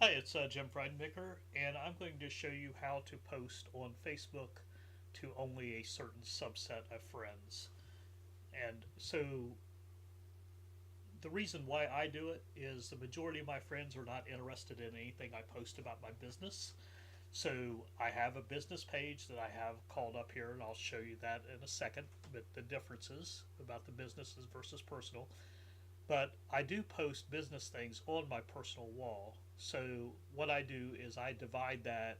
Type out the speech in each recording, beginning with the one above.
Hi, it's Jim Friedenmaker, and I'm going to show you how to post on Facebook to only a certain subset of friends. And so the reason why I do it is the majority of my friends are not interested in anything I post about my business. So I have a business page that I have called up here, and I'll show you that in a second. But the differences about the businesses versus personal. But I do post business things on my personal wall. So what I do is I divide that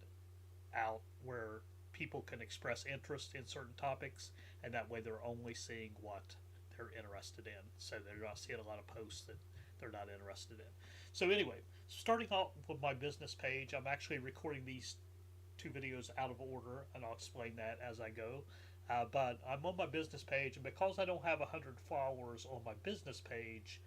out where people can express interest in certain topics, and that way they're only seeing what they're interested in. So they're not seeing a lot of posts that they're not interested in. So anyway, starting off with my business page, I'm actually recording these two videos out of order, and I'll explain that as I go. But I'm on my business page, and because I don't have 100 followers on my business page,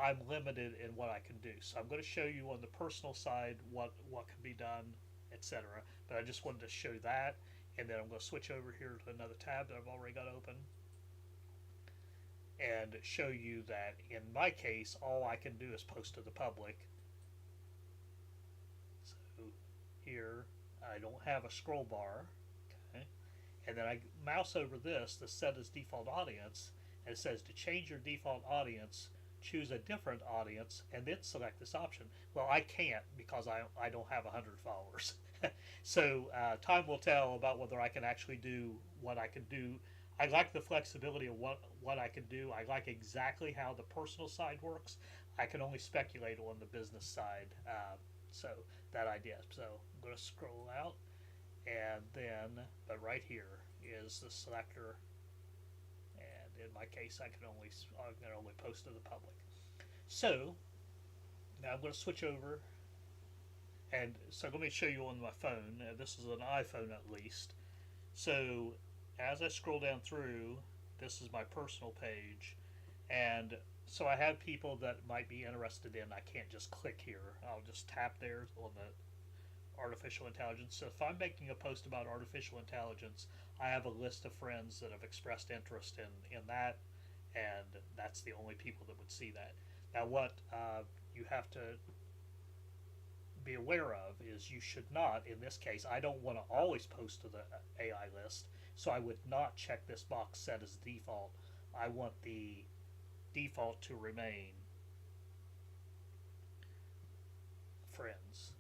I'm limited in what I can do. So I'm going to show you on the personal side what can be done, etc. But I just wanted to show that, and then I'm going to switch over here to another tab that I've already got open and show you that in my case, all I can do is post to the public. So here, I don't have a scroll bar. Okay, and then I mouse over this to set as default audience, and it says to change your default audience, choose a different audience, and then select this option. Well, I can't because I don't have 100 followers. So time will tell about whether I can actually do what I can do. I like the flexibility of what I can do. I like exactly how the personal side works. I can only speculate on the business side. So that idea. So I'm going to scroll out, and then, but right here is the selector, and in my case I'm going to only post to the public. So now I'm going to switch over, and so let me show you on my phone. This is an iPhone at least. So as I scroll down through, this is my personal page, and so I have people that might be interested in. I can't just click here. I'll just tap there on the artificial intelligence. So if I'm making a post about artificial intelligence, I have a list of friends that have expressed interest in that, and that's the only people that would see that. Now, what you have to be aware of is you should not, in this case, I don't want to always post to the AI list, so I would not check this box set as default. I want the default to remain friends.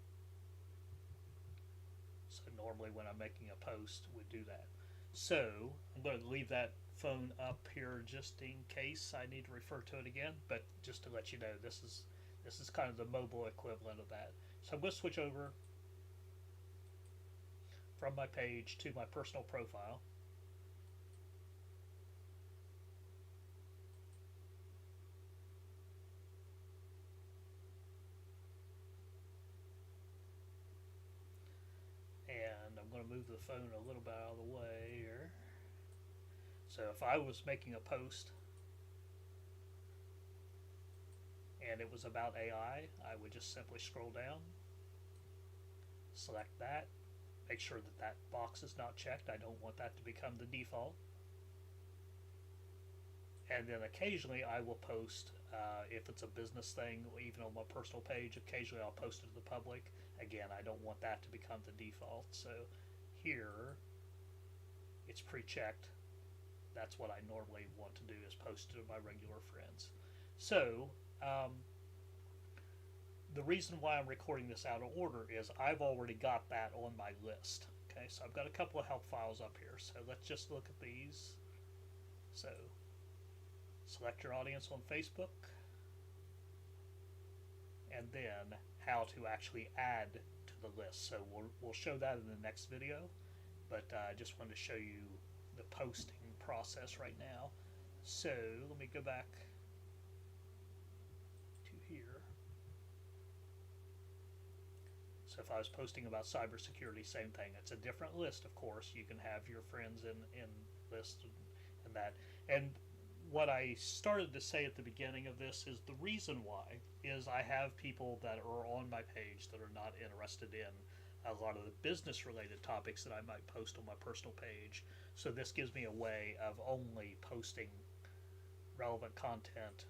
So normally when I'm making a post, would do that. So I'm going to leave that phone up here just in case I need to refer to it again. But just to let you know, this is kind of the mobile equivalent of that. So I'm going to switch over from my page to my personal profile. And I'm going to move the phone a little bit out of the way here. So if I was making a post and it was about AI, I would just simply scroll down, select that, make sure that that box is not checked. I don't want that to become the default. And then occasionally I will post, if it's a business thing, even on my personal page, occasionally I'll post it to the public. Again, I don't want that to become the default. So here it's pre-checked. That's what I normally want to do, is post to my regular friends. So the reason why I'm recording this out of order is I've already got that on my list. Okay, so I've got a couple of help files up here. So let's just look at these. So select your audience on Facebook, and then how to actually add to the list. So we'll show that in the next video, but I just wanted to show you the posting process right now. So let me go back to here. So if I was posting about cybersecurity, same thing. It's a different list, of course. You can have your friends in list and that. And what I started to say at the beginning of this is the reason why is I have people that are on my page that are not interested in a lot of the business related topics that I might post on my personal page. So this gives me a way of only posting relevant content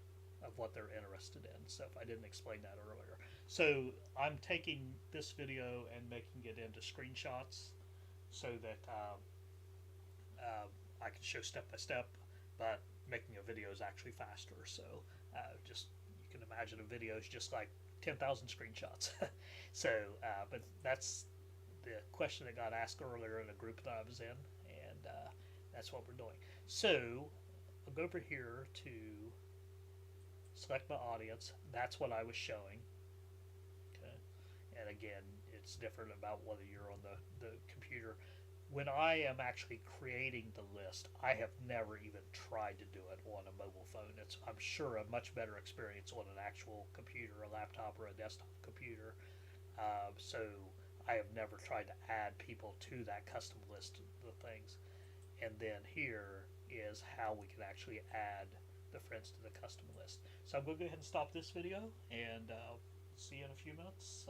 of what they're interested in. So if I didn't explain that earlier. So I'm taking this video and making it into screenshots so that I can show step by step, but making a video is actually faster. So just you can imagine a video is just like 10,000 screenshots. So, but that's the question that got asked earlier in a group that I was in, and that's what we're doing. So I'll go over here to select my audience. That's what I was showing. Okay, and again, it's different about whether you're on the computer. When I am actually creating the list, I have never even tried to do it on a mobile phone. It's, I'm sure, a much better experience on an actual computer, a laptop, or a desktop computer. So I have never tried to add people to that custom list of things. And then here is how we can actually add the friends to the custom list. So I'm going to go ahead and stop this video, and see you in a few minutes